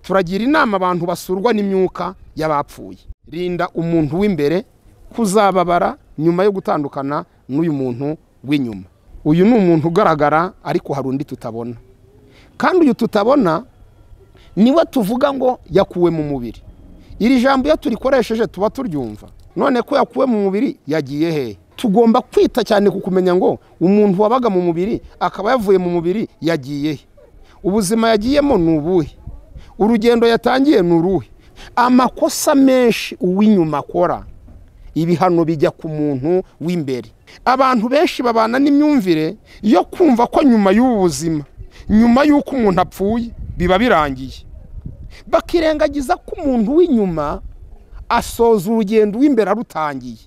turagira inama abantu basurwa n'imyuka y'abapfuye. Rinda umuntu w'imbere kuzababara nyuma yo gutandukana n'uyu muntu w'inyuma. Uyu ni umuntu ugaragara ariko hari undi tutabona, kandi uyu tutabona niwe tuvuga ngo yakuwe mu mubiri. Iri jambo iyo turikoresheje tuba turyumva, none ko yakuwe mu mubiri yagiye he? Tugomba kwita cyane ku kumenya ngo umuntu wabaga mu mubiri akaba yavuye mu mubiri yagiye he, ubuzima yagiyemo ni ubuhe, urugendo yatangiye ni uruhe, amakosa menshi uw'inyuma akora, ibihano bijya ku muntu w'imbere. Abantu benshi babana n'imyumvire yo kumva ko nyuma y'ubu buzima, nyuma y'uko umuntu apfuye biba birangiye, bakirengagiza ko umuntu w'inyuma asoza urugendo w'imbere arutangiye,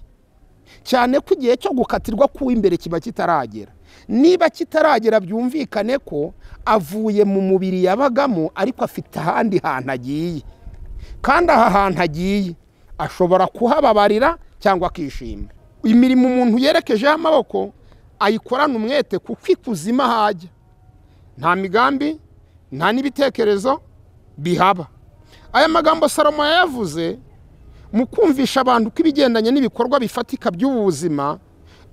cyane ko igihe cyo gukatirwa k'uw'imbere kiba kitaragera. Niba kitaragera byumvikane ko avuye mu mubiri yabagamo ariko afite ahandi hantu agiye, kandi aha hantu agiye ashobora kuhababarira cyangwa akishima. Imirimo umuntu yerekejeho amaboko ayikorana umwete kuko ikuzima hajya, nta migambi nta n'ibitekerezo bihaba. Aya magambo Salomo yavuze mu kumvisha abantu ko ibigendanye n'ibikorwa bifatika by'ubuzima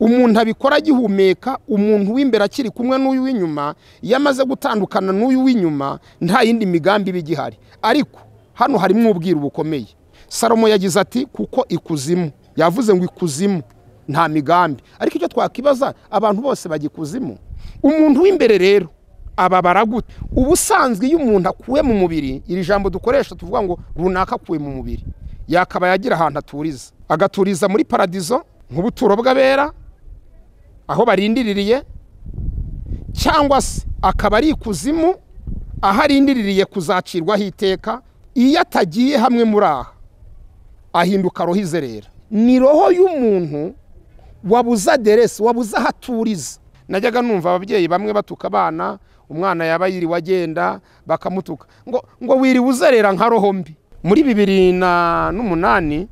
umuntu abikora agihumeka, umuntu w'imbere akiri kumwe n'uyu w'inyuma, yamaze gutandukana n'uyu w'inyuma nta yindi migambi bigihari. Ariko hano harimo ubwiru bukomeye. Salomo yagize ati kuko ikuzimu, yavuze ngo ikuzimu nta migambi. Ariko icyo twakibaza, abantu bose bagikuzimu, umuntu w'imbere rero ababara gute? Ubusanzwe iyo umuntu akuwe mu mubiri, iri jambo dukoresha tuvuga ngo runaka akuwe mu mubiri, yakaba yagira ahantu aturiza, agaturiza muri paradizo nk'ubuturo bw'abera aho barindiririye, cyangwa se akaba ari ikuzimu aho arindiririye kuzacirwaho iteka. Iyo atagiye hamwe muri aha ahinduka roho izerera, ni roho y'umuntu wabuze aderesi, wabuze aho aturiza. Najyaga numva ababyeyi bamwe batuka abana, umwana yaba yiriwe agenda bakamutuka ngo wiriwe uzerera nka roho mbi. Muri 2008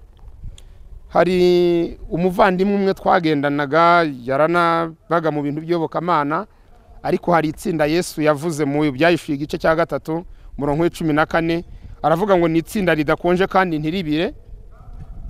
hari umuvandimwe umwe twagendanaga, yaranabaga mu bintu by'yobokamana, ariko hari itsinda Yesu yavuze mu byayishuye igice cya 3 murongo 14, aravuga ngo ni itsinda ridakonje kandi ntiribire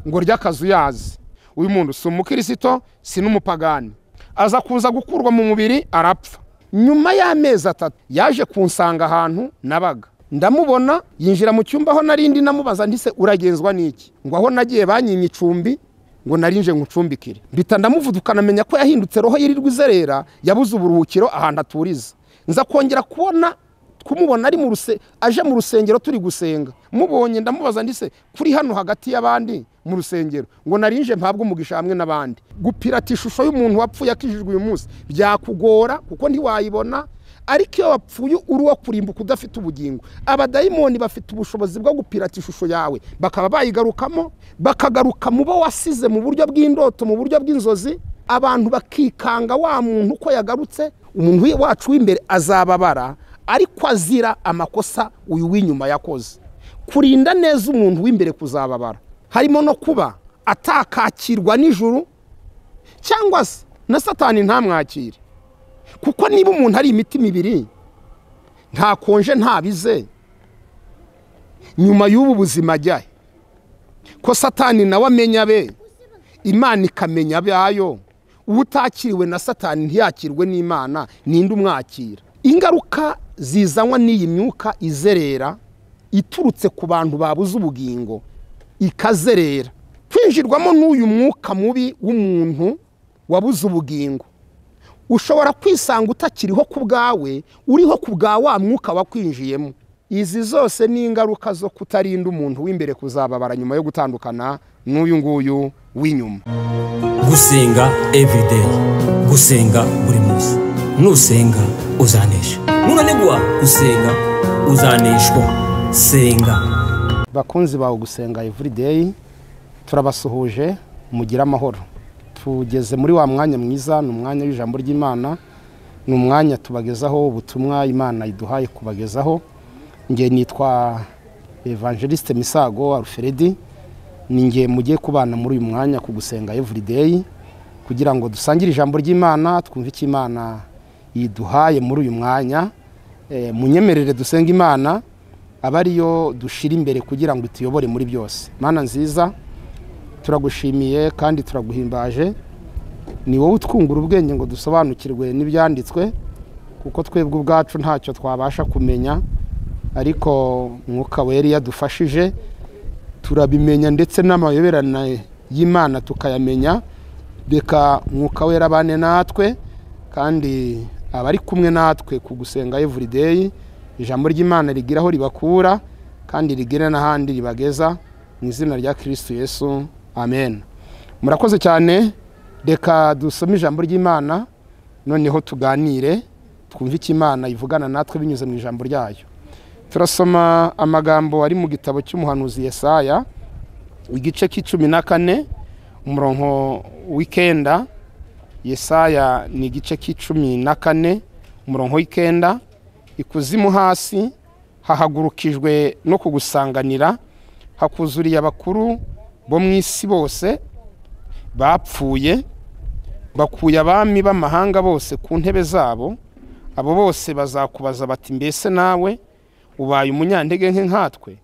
ngo ry'akazu yazi. Uyu muntu si umukristo si n'umupagani, aza kuza gukurwa mu mubiri arapfa. Nyuma y'amezi 3 yaje kunsanga ahantu nabaga, ndamubona yinjira mu cyumba aho narindi, namubaza ndise uragenzwa n'iki? Ngo aho nagiye banyimye icumbi, ngo narinje ngucumbikire. Mbita ndamuvudukana menya ko yahindutse roho yirirwa izerera, yabuze uburuhukiro ahantu aturiza. Nza kongera kumubona ari aje mu rusengero turi gusenga, mubonye ndamubaza ndise kuri hano hagati y'abandi mu rusengero, ngo narinje mpabwa umugisha hamwe n'abandi. Gupirata ishusho y'umuntu wapfuye akijijwe uyu munsi byakugora kuko ntiwayibona, ariko iyo wapfuye uri wo kurimbuka udafite ubugingo, abadayimoni bafite ubushobozi bwo gupirata ishusho yawe, bakaba bayigarukamo, bakagaruka mu bo wasize mu buryo bw'indoto, mu buryo bw'inzozi, abantu bakikanga wa muntu ko yagarutse. Umuntu wacu w'imbere azababara ariko azira amakosa uyu w'inyuma yakoze. Kurinda neza umuntu w'imbere kuzababara harimo no kuba atakakirwa n'ijuru, cyangwa se na Satani ntamwakire. Kuko niba umuntu ari imitima ibiri, nta konje nta bize, nyuma y'ubu buzima ajyahe? Ko Satani nawe amenya be, Imana ikamenya abayo. Utakiriwe na Satani ntiyakirwe n'Imana, ninde umwakira? Ingaruka zizanwa n'iyi myuka izerera iturutse ku bantu babuze ubugingo, ikazerera. Kwinjirwamo n'uyu mwuka mubi w'umuntu wabuze ubugingo, ushobora kwisanga utakiriho ku bwawe, uriho ku bwa wa mwuka wakwinjiyemo. Izi zose ni ingaruka zo kutarinda umuntu w'imbere kuzababara nyuma yo gutandukana n'uyu nguyu w'inyuma. Gusenga everyday, gusenga buri munsi. Nusenga uzanesha, nunanigwa gusenga uzaneshwa. Senga. Bakunzi bawe Gusenga everyday, turabasuhuje, mugira amahoro. Tugeze muri wa mwanya mwiza, ni umwanya w'ijambo ry'Imana, ni umwanya tubagezaho ubutumwa Imana iduhaye kubagezaho. Nge nitwa Evangeliste Misago Alfredi, ninge mugiye kubana muri uyu mwanya ku Gusenga everyday, kugira ngo dusangire ijambo ry'Imana, twumve iki Imana iduhaye muri uyu mwanya. Munyemerere dusenga Imana, aba ariyo dushira imbere kugira ngo tuyobore muri byose. Mana nziza, turagushimiye kandi turaguhimbaje. Ni wowe utwungura ubwenge ngo dusobanukirwe n'ibyanditswe, kuko twebwe ubwacu ntacyo twabasha kumenya, ariko Mwuka Wera yadufashije turabimenya, ndetse n'amayoberane y'Imana tukayamenya. Reka Mwuka Wera abane natwe kandi abari kumwe natwe ku gusenga everyday, ijambo ry'Imana rigiraho ribakura kandi rigire n'ahandi ribageza, mu izina rya Kristo Yesu, amen. Murakoze cyane. Reka dusome ijambo ry'Imana noneho tuganire, twumve icyo Imana ivugana natwe binyuze mu ijambo ryayo. Turasoma amagambo ari mu gitabo cy'umuhanuzi Yesaya, igice k'14 umurongo w'ikenda. Yesaya ni igice k'14 umurongo w'ikenda. Ikuzimu hasi hahagurukijwe no kugusanganira, hakuzuriye abakuru bo mu isi bose bapfuye, bakuye abami b'amahanga bose ku ntebe zabo. Abo bose bazakubaza bati, mbese nawe ubaye umunyantege nke nkatwe?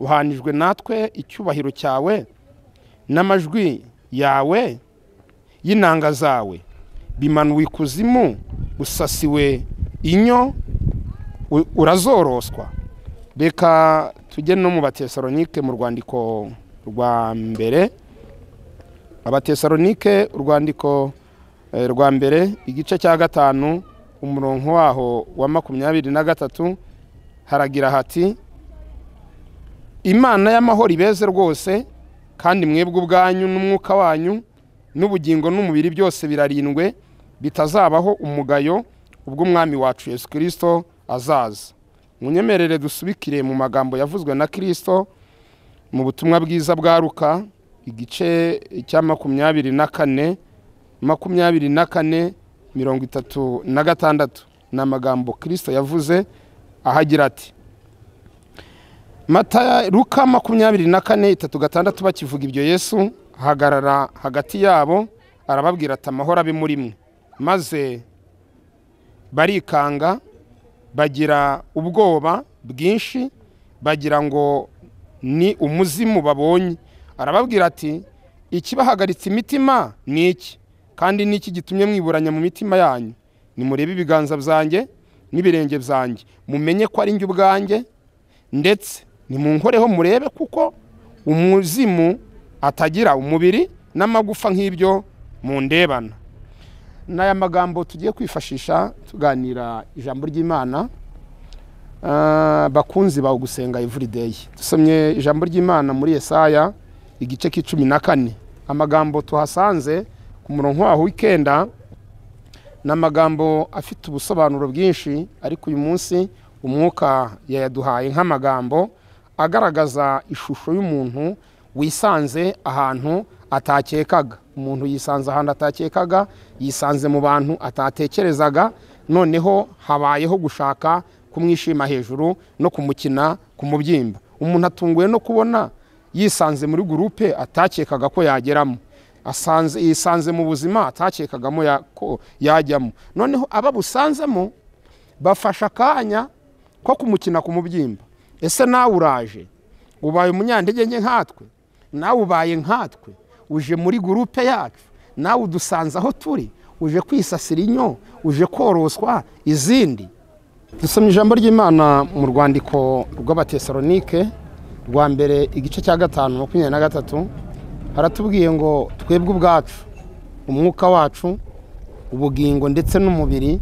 Uhanijwe natwe icyubahiro cyawe n'amajwi yawe y'inanga zawe bimanuwe ikuzimu, usasiwe inyo urazoroswa. Reka tujye no mu Batesalonike mu rwandiko rwa mbere. Abatesalonike urwandiko rwa mbere igice cya 5 umurongo waho wa 23 haragira hati, Imana y'amahoro ibeze rwose, kandi mwebwe ubwanyu n'umwuka wanyu n'ubugingo n'umubiri byose birarindwe, bitazabaho umugayo ubwo umwami wacu Yesu Kristo azaza. Munyemerere dusubikire mu magambo yavuzwe na Kristo mu butumwa bwiza bwa Luka igice cya 24:36 n'amagambo Kristo yavuze ahagira ati, Luka 24:36 bakivuga ibyo, Yesu ahagarara hagati yabo arababwira ati, amahoro abe muri mwe. Maze barikanga, bagira ubwoba bwinshi, bagira ngo ni umuzimu babonye. Arababwira ati, ikibahagaritse imitima ni iki? Kandi niki gitumye mwiburanya mu mitima yanyu? Nimurebe ibiganza byanjye n'ibirenge byanjye, mumenye ko ari njye ubwanjye, ndetse nimunkoreho murebe, kuko umuzimu atagira umubiri n'amagufa nk'ibyo mundebana. N'aya magambo tugiye kwifashisha tuganira ijambo ry'Imana. Bakunzi ba gusenga everyday, dusomye ijambo ry'Imana muri Yesaya igice k'14. Amagambo tuhasanze ku murongo waho w'ikenda n'amagambo afite ubusobanuro bwinshi, ariko uyu munsi umwuka yayaduhaye nk'amagambo agaragaza ishusho y'umuntu wisanze ahantu atakekaga. Umuntu yisanze ahantu atakekaga, yisanze mu bantu atatekerezaga, noneho habayeho gushaka kumwishima hejuru no kumukina ku mubyimba. Umuntu atunguwe no kubona yisanze muri groupe atakekaga ko yageramo, yisanze mu buzima atakekagamo ko yajyamo, noneho ababusanzemo bafasha akanya ko kumukina ku mubyimba. Ese nawe uraje ubaye umunyantege nke nkatwe? Nawe ubaye nkatwe uje muri groupe yacu? Nawe udusanze aho turi uje kwisasira inyo, uje koroswa izindi? Dusomye ijambo ry'Imana mu rwandiko rw'Abatesalonike rwa mbere igice cya 5:23 haratubwiye ngo, twebwe ubwacu umwuka wacu, ubugingo ndetse n'umubiri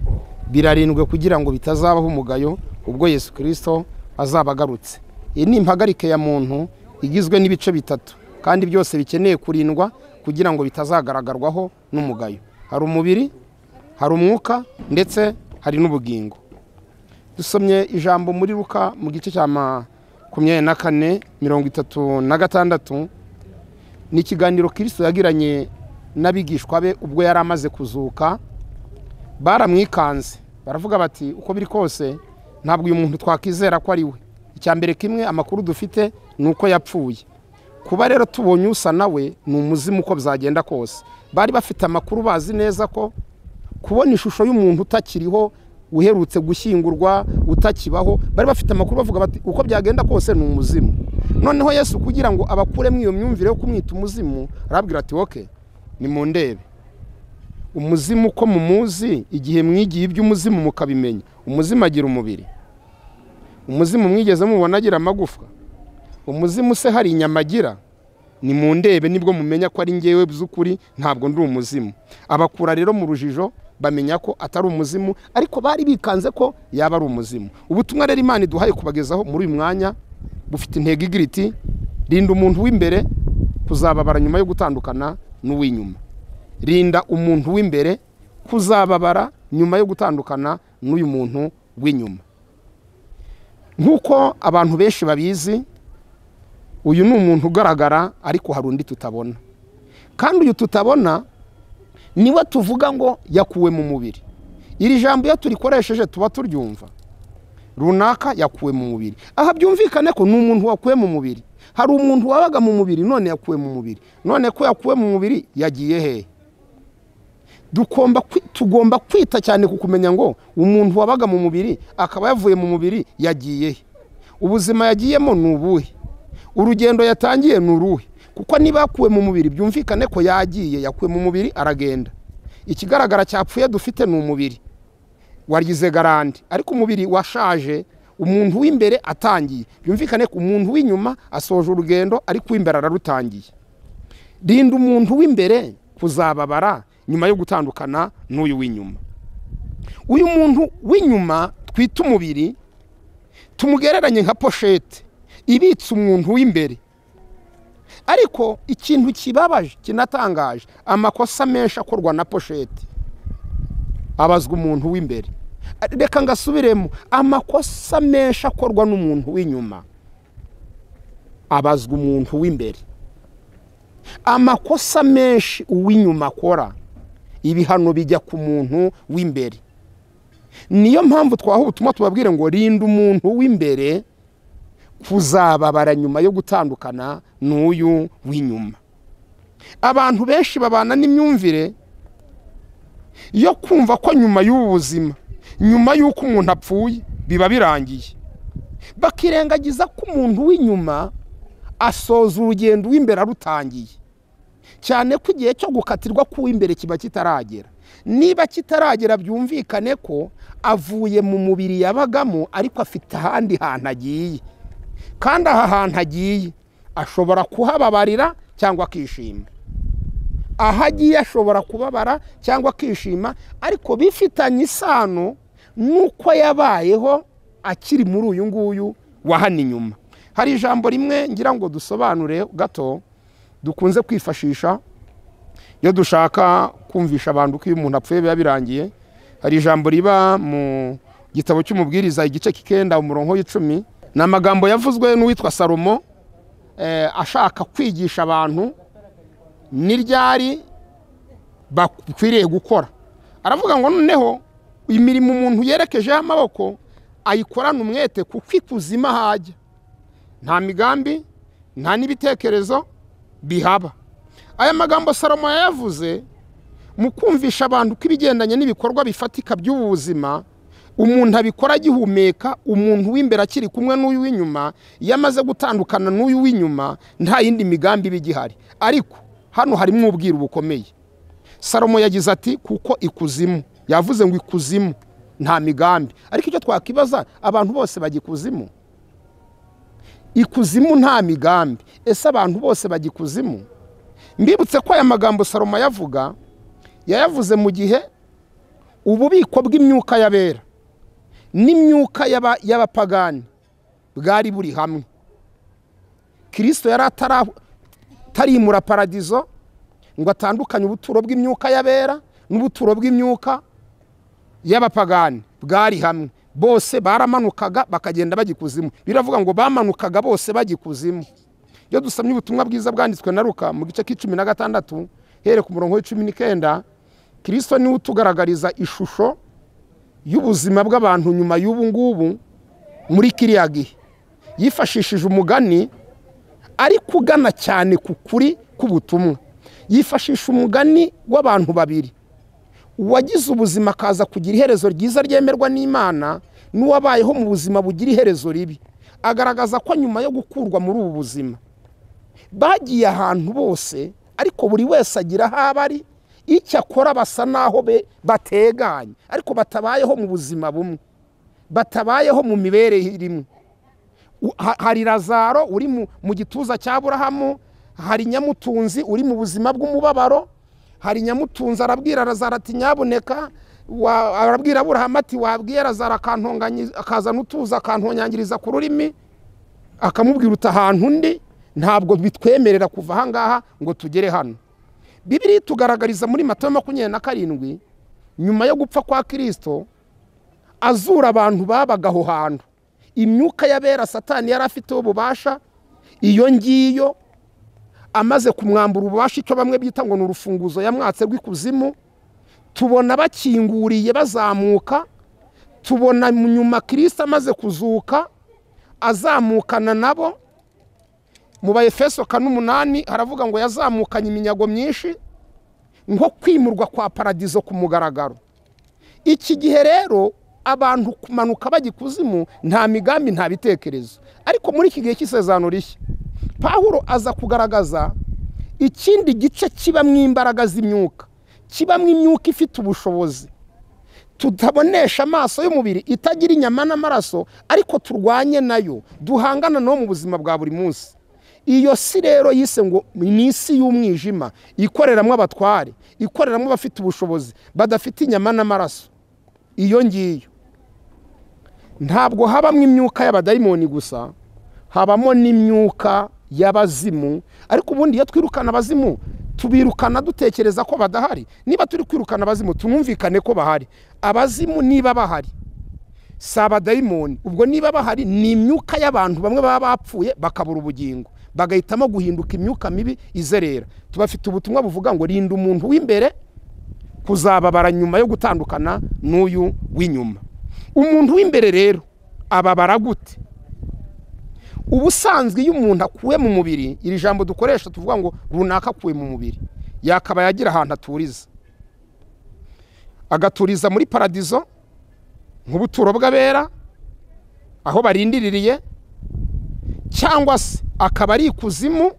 birarindwe kugira ngo bitazabaho umugayo ubwo Yesu Kristo azaba agarutse. Iyi ni impagarike ya muntu igizwe n'ibice bitatu, kandi byose bikeneye kurindwa kugira ngo bitazagaragarwaho n'umugayo. Hari umubiri, hari umwuka, ndetse hari n'ubugingo. Dusomye ijambo muri Luka mu gice cya 24:36 ni ikiganiro Kristo yagiranye n'abigishwa be ubwo yari amaze kuzuka. Baramwikanze, baravuga bati, uko biri kose ntabwo uyu muntu twakizera ko ari we. Icyambere kimwe amakuru dufite nuko yapfuye. Kuba rero tubonye usa nawe ni umuzimu uko byagenda kose. Bari bafite amakuru, bazi neza ko kubona ishusho y'umuntu utakiriho uherutse gushyingurwa utakibaho, bari bafite amakuru bavuga bati uko byagenda kose ni umuzimu. Noneho Yesu kugira ngo abakuremo iyo myumvire yo kumwita umuzimu, arabwira ati okay, ni mu ndebe umuzimu ko mumuzi, igihe mwigiye iby'umuzimu mukabimenya. Umuzimu agira umubiri? Umuzimu mwigeze mubona agira amagufwa? Umuzimu se hari inyama agira? Ni mu ndebe nibwo mumenya ko ari ngewe by'ukuri, ntabwo ndi umuzimu. Abakura rero mu rujijo bamenya ko atari umuzimu, ariko bari bikanze ko yaba ari umuzimu. Ubutumwa rero Imana iduhaye kubagezaho muri uyu mwanya bufite intego igira iti rinda umuntu w'imbere kuzababara nyuma yo gutandukana n'uw'inyuma. Rinda umuntu w'imbere kuzababara nyuma yo gutandukana n'uyu muntu w'inyuma. Nkuko abantu benshi babizi, uyu ni umuntu ugaragara ariko hari undi tutabona, kandi uyu tutabona niwe tuvuga ngo yakuwe mu mubiri. Iri jambo iyo turikoresheje tuba turyumva runaka yakuwe mu mubiri, aha byumvikane ko ni umuntu wakuwe mu mubiri. Hari umuntu wabaga mu mubiri none yakuwe mu mubiri, none ko yakuwe mu mubiri yagiye hehe? Tugomba kwita cyane ku kumenya ngo umuntu wabaga mu mubiri akaba yavuye mu mubiri yagiye he? Ubuzima yagiyemo ni ubuhe? Urugendo yatangiye ni uruhe? Kuko niba yakuwe mu mubiri byumvikane ko yagiye, yakuwe mu mubiri aragenda. Ikigaragara cyapfuye dufite ni umubiri wagize garanti, ariko umubiri washaje. Umuntu w'imbere atangiye, byumvikane ko umuntu w'inyuma asoje urugendo ariko w'imbere ararutangiye. Rinda umuntu w'imbere kuzababara nyuma yo gutandukana n'uyu w'inyuma. Uyu muntu w'inyuma twita umubiri tumugereranye nka poshete ibitse umuntu w'imbere. Ariko ikintu kibabaje kinatangaje, amakosa menshi akorwa na poshete abazwa umuntu w'imbere. Reka ngasubiremo, amakosa menshi akorwa n'umuntu w'inyuma abazwa umuntu w'imbere. Amakosa menshi uw'inyuma akora, ibihano bijya ku muntu w'imbere. Niyo mpamvu twaho ubutumwa tubabwire ngo rinda umuntu w'imbere kuzababara nyuma yo gutandukana n'uyu w'inyuma. Abantu benshi babana n'imyumvire yo kumva ko nyuma y'ubuzima, nyuma y'uko umuntu apfuye biba birangiye, bakirengagiza ko umuntu w'inyuma asoza urugendo w'imbere arutangiye, cyane ko igihe cyo gukatirwa k'uw'imbere kiba kitaragera. Niba kitaragera byumvikane ko avuye mu mubiri yabagamo, ariko afite ahandi hantu agiye, kandi aha hantu agiye ashobora kuhababarira cyangwa akishima. Aha agiye ashobora kubabara cyangwa akishima, ariko bifitanye isano nuko yabayeho akiri muri uyu nguyu wa hano inyuma. Hari ijambo rimwe ngira ngo dusobanure gato dukunze kwifashisha iyo dushaka kumvisha abantu ko iyo umuntu apfuye biba birangiye. Hari ijambo riba mu gitabo cy'umubwiriza igice k'ikenda umurongo w'icumi. Ni amagambo yavuzwe n'uwitwa Salomo ashaka kwigisha abantu n'iryari bakwiriye gukora. Aravuga ngo noneho imirimo umuntu yerekejeho amaboko ayikorana umwete, kuko ikuzimu hajya nta migambi nta n'ibitekerezo bihaba. Aya magambo Salomo yavuze mu kumvisha abantu ko ibigendanye n'ibikorwa bifatika by'ubuzima umuntu abikora agihumeka. Umuntu w'imbere akiri kumwe n'uyu w'inyuma, yamaze gutandukana n'uyu w'inyuma nta yindi migambi bigihari. Ariko hano harimo ubwiru bukomeye. Salomo yagize ati kuko ikuzimu, yavuze ngo ikuzimu nta migambi. Ariko icyo twakibaza, abantu bose bagikuzimu? Ikuzimu nta migambi, ese abantu bose bagikuzimu? Mbibutse ko aya magambo Salomo yayavuze mu gihe ububiko bw'imyuka y'abera n'imyuka y'abapagani bwari buri hamwe. Kristo yari atarimura paradizo ngo atandukanye ubuturo bw'imyuka y'abera n'ubuturo bw'imyuka y'abapagani, bwari hamwe. Bose baramanukaga bakagenda bagikuzimu. Biravuga ngo bamanukaga bose bagikuzimu. Iyo dusomye ubutumwa bwiza bwanditswe na Luka mu gice k'16 here ku murongo w'19, Kristo ni utugaragariza ishusho y'ubuzima bw'abantu nyuma y'ubu ngubu muri kiriya gihe. Yifashishije umugani ari kugana cyane ku kuri k'ubutumwa. Yifashisha umugani w'abantu babiri. uwagize ubuzima akaza kugira iherezo ryiza ryemerwa n'Imana n'uwabayeho mu buzima bugira iherezo ribi, agaragaza ko nyuma yo gukurwa muri ubu buzima bagiye ahantu bose, ariko buri wese agira aho aba ari, icyo akora basa naho bateganye, ariko batabayeho mu buzima bumwe, batabayeho mu mibereho rimwe. Hari Lazaro uri mu gituza cya Aburahamu, hari Nyamutunzi uri mu buzima bw'umubabaro, hari Nyamutunzi arabwira Lazaro ati nyaboneka, arabwira Aburahamu ati wabwiye Lazaro akazana utuza akantonyangiriza ku rurimi, akamubwira uta ahantu ndi ntabwo bitwemerera kuva aha ngaha ngo tugere hano. Bibiliya tugaragariza muri Matayo 27 nyuma yo gupfa kwa Kristo azura abantu babaga aho hantu, imyuka y'abera Satani yari afite ububasha, iyo ngiyo amaze kumwambura ububasha icyo bamwe bita ngo n'urufunguzo yamwatse rw'ikuzimu, tubona bakinguriye bazamuka, tubona nyuma Kristo amaze kuzuka azamukana nabo. Mu Efeso 8 haravuga ngo yazamukanye iminyago myinshi nko kwimurwa kwa paradizo ku mugaragaro. Iki gihe rero abantu kumanuka bagikuzimu nta migambi nta bitekerezo, ariko muri iki gihe cy'isezerano rishya Pawulo aza kugaragaza ikindi gice kibamwe imbaraga z'imyuka, kibamwe imyuka ifite ubushobozi tutabonesha amaso y'umubiri, itagira inyama n'amaraso, ariko turwanye nayo, duhangana no mu buzima bwa buri munsi. Iyo si rero yise ngo ni isi y'umwijima, ikoreramo abatware, ikoreramo abafite ubushobozi badafite inyama n'amaraso. Iyo ngiyo ntabwo habamwe imyuka y'abadayimoni gusa, habamo n'imyuka y'abazimu. Ariko ubundi iyo twirukana abazimu tubirukana dutekereza ko badahari. Niba turi kwirukana abazimu tunumvikane ko bahari. Abazimu niba bahari si abadayimoni, ubwo niba bahari ni imyuka y'abantu bamwe baba bapfuye bakabura ubugingo, bagahitamo guhinduka imyuka mibi izerera. Tubafite ubutumwa buvuga ngo rinda umuntu w'imbere kuzababara nyuma yo gutandukana n'uyu w'inyuma. Umuntu w'imbere rero ababara gute? Ubusanzwe iyo umuntu akuwe mu mubiri, iri jambo dukoresha tuvuga ngo runaka akuwe mu mubiri, yakaba yagira ahantu aturiza, agaturiza muri paradizo nk'ubuturo bw'abera aho barindiririye, cyangwa se akaba ari ikuzimu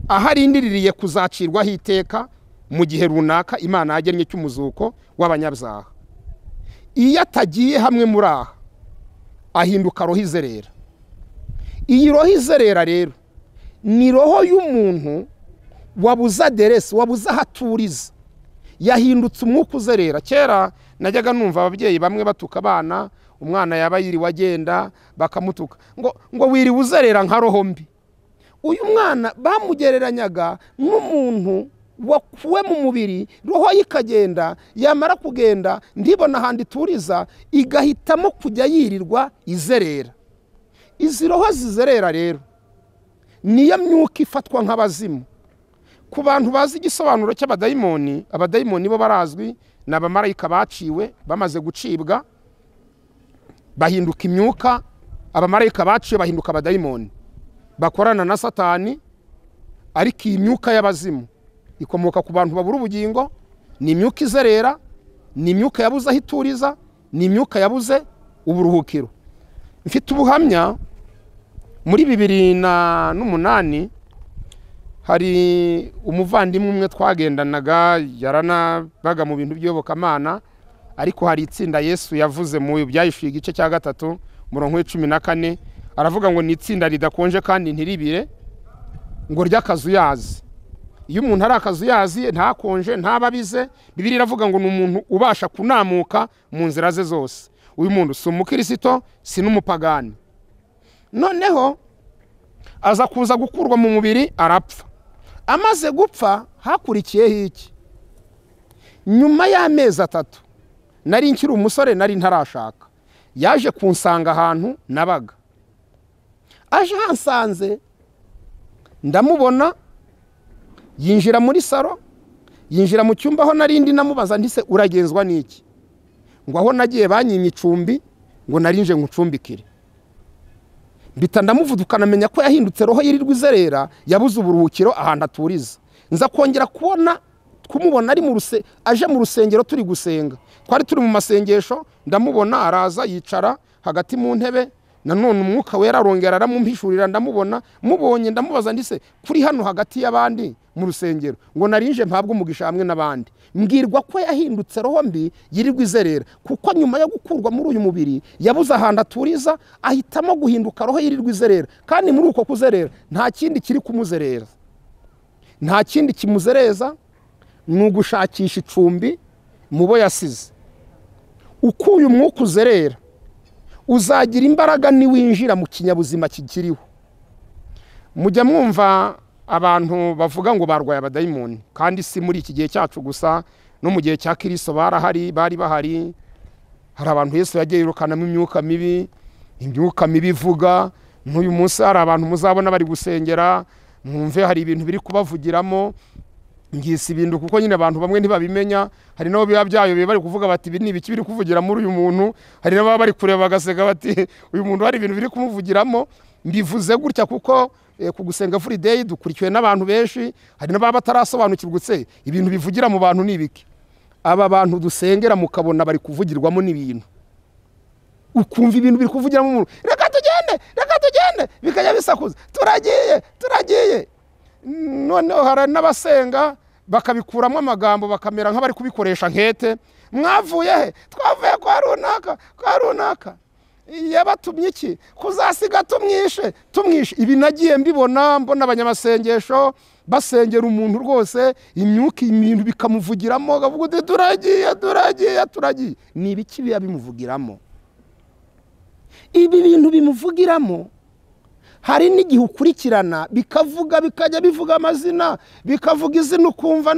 aho arindiririye kuzacirwaho iteka mu gihe runaka Imana yagennye cy'umuzuko w'abanyabyaha. Iyo atagiye hamwe muri aha ahinduka roho izerera. Iyi roho izerera rero ni roho y'umuntu wabuza aderesi, wabuza ahaturiza, yahindutse umwuka uzerera. Kera najyaga numva ababyeyi bamwe batuka abana, umwana yaba yiriwe agenda bakamutuka ngo wiriwe uzerera nka roho mbi. Uyu mwana bamugereranyaga n'umuntu wakuwe mu mubiri, roho ikagenda, yamara kugenda ndibona ahandi ituriza, igahitamo kujya yirirwa izerera. Izi roho zizerera rero niyo myuka ifatwa nk'abazimu. Ku bantu bazi igisobanuro cy'abadayimoni, abadayimoni bo barazwi ni abamarayika baciwe, bamaze gucibwa bahinduka imyuka. Abamarayika baciwe bahinduka abadayimoni, bakorana na Satani. Ariko iyi myuka y'abazimu ikomoka ku bantu babura ubugingo, ni imyuka izerera, ni imyuka yabuze aho ituriza, ni imyuka yabuze uburuhukiro. Mfite ubuhamya muri 2008 hari umuvandimwe umwe twagendanaga, yaranabaga mu bintu by'iyobokamana, ariko hari itsinda Yesu yavuze mu Byahishuriwe igice cya 3 murongo 14, aravuga ngo ni itsinda ridakonje kandi ntiribire, ngo ry'akazuyazi. Iyo umuntu ari akazuyazi ntakonje ntababize, Bibiliya iravuga ngo ni umuntu ubasha kunamuka mu nzira ze zose. Uyu muntu si umukristo, si n'umupagani. Noneho aza kuza gukurwa mu mubiri, arapfa. Amaze gupfa hakurikiyeho iki? Nyuma y'amezi 3 nari nkiri umusore, nari ntarashaka, yaje kunsanga ahantu nabaga. Aje hansanze ndamubona, yinjira muri saro, yinjira mu cyumba aho narindi, namubaza ndise uragenzwa n'iki? Ngo aho nagiye banyimye icumbi, ngo narinje ngucumbikire. Mbita ndamuvudukana menya ko yahindutse roho yirirwa izerera, yabuze uburuhukiro ahantu aturiza. Nza kongera kubona kumubona ari aje mu rusengero turi gusenga, twari turi mu masengesho, ndamubona araza yicara hagati mu ntebe, nanone umwuka wera arongera aramumpishurira, ndamubona, mubonye ndamubaza ndise kuri hano hagati y'abandi mu rusengero, ngo narinje mpabwa umugisha hamwe n'abandi. Mbwirwa ko yahindutse roho mbi yirirwa izerera, kuko nyuma yo gukurwa muri uyu mubiri yabuze ahantu aturiza, ahitamo guhinduka roho yirirwa izerera. Kandi muri uko kuzerera nta kindi kiri kumuzerera, nta kindi kimuzereza, ni ugushakisha icumbi mu bo yasize. Uko uyu mwuka uzerera uzagira imbaraga niwinjira mu kinyabuzima kikiriho. Mujya mwumva abantu bavuga ngo barwaye abadayimoni, kandi si muri iki gihe cyacu gusa, no mu gihe cya Kristo bari bahari. Hari abantu Yesu yagiye yirukanamo imyuka mibi, imyuka mibi ivuga. N'uyu munsi hari abantu muzabona bari gusengera, mwumve hari ibintu biri kubavugiramo, ngisi ibintu kuko nyine abantu bamwe ntibabimenya. Hari nabo biba byayo bari kuvuga bati ibi ni ibiki biri kuvugira muri uyu muntu, hari nabo bari kureba bagaseka bati uyu muntu hari ibintu biri kumuvugiramo. Mbivuze gutya kuko ku Gusenga Free Day dukurikiwe n'abantu benshi, hari n'ababa batarasobanukirwa utse ibintu bivugira mu bantu nibiki. Aba bantu dusengera mukabona bari kuvugirwamo n'ibintu, ukumva ibintu biri kuvugiramo umuntu, reka tugende bikajya bisakuza, turagiye. Noneho hari n'abasenga bakabikuramo amagambo bakamera nk'abari kubikoresha nkete. Mwavuye he? Twavuye kwa runaka. Yabatumye iki? Kuzasiga tumwishe. Ibi nagiye mbibona, mbona abanyamasengesho basengera umuntu rwose imyuka ibintu bikamuvugiramo, gavuga uti turagiye. Ni ibiki biya bimuvugiramo? Ibi bintu bimuvugiramo hari n'igihe ukurikirana bikavuga, bikajya bivuga amazina, bikavuga izina ukumva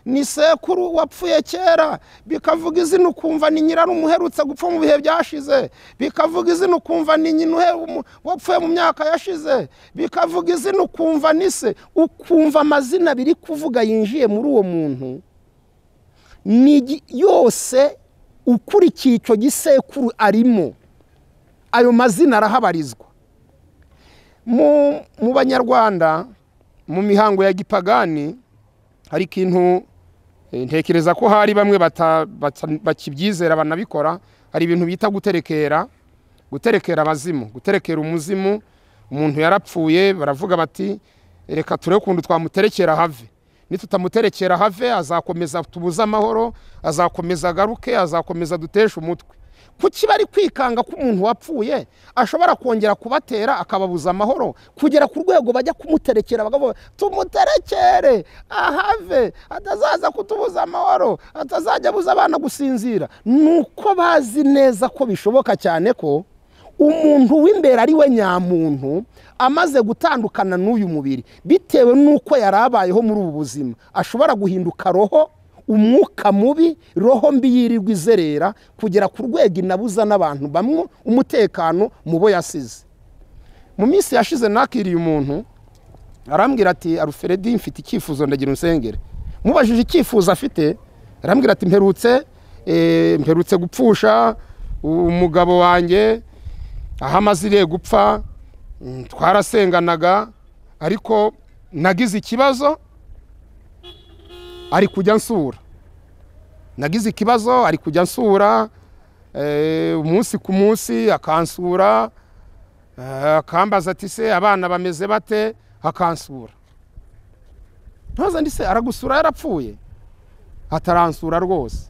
ni sekuru wapfuye kera, bikavuga izina ukumva ni nyirarumuherutse gupfa mu bihe byashize, bikavuga izina ukumva ni nyina wapfuye mu myaka yashize, bikavuga izina ukumva ni se, ukumva amazina biri kuvuga yinjiye muri uwo muntu. Ni yose ukurikiye icyo gisekuru arimo, ayo mazina arahabarizwa. Mu Banyarwanda mu mihango ya gipagani hari ikintu ntekereza ko hari bamwe bakibyizera banabikora. Hari ibintu bita guterekera abazimu, guterekera umuzimu. Umuntu yarapfuye baravuga bati reka turebe ukuntu twamuterekera have, nitutamuterekera have azakomeza tubuza amahoro, azakomeza agaruke, azakomeza dutesha umutwe. Kuki bari kwikanga ko umuntu wapfuye ashobora kongera kubatera akababuza amahoro, kugera ku rwego bajya kumuterekera bagavuga tumuterekere ahave, atazaza kutubuza amahoro, atazajya buza abana gusinzira. Nuko bazi neza ko bishoboka cyane ko umuntu w'imbere ari we nyamuntu amaze gutandukana n'uyu mubiri, bitewe nuko yarabayeho muri ubu buzima, ashobora guhinduka roho, umwuka mubi, roho mbi yirirwa izerera, kugera ku rwego inabuza n'abantu bamwe umutekano mu bo yasize. Mu minsi yashize nakiriye umuntu arambwira ati Alfredi mfite icyifuzo ndagira unsengere. Mubajije icyifuzo afite, arambwira ati mperutse gupfusha umugabo wanjye aho amazire gupfa, twarasenganaga ariko nagize ikibazo ari kujya nsura. Nagize ikibazo ari kujya nsura umunsi ku munsi, akansura akambaza ati se abana bameze bate, akansura. Ntaza ndise aragusura yarapfuye? Ataransura rwose.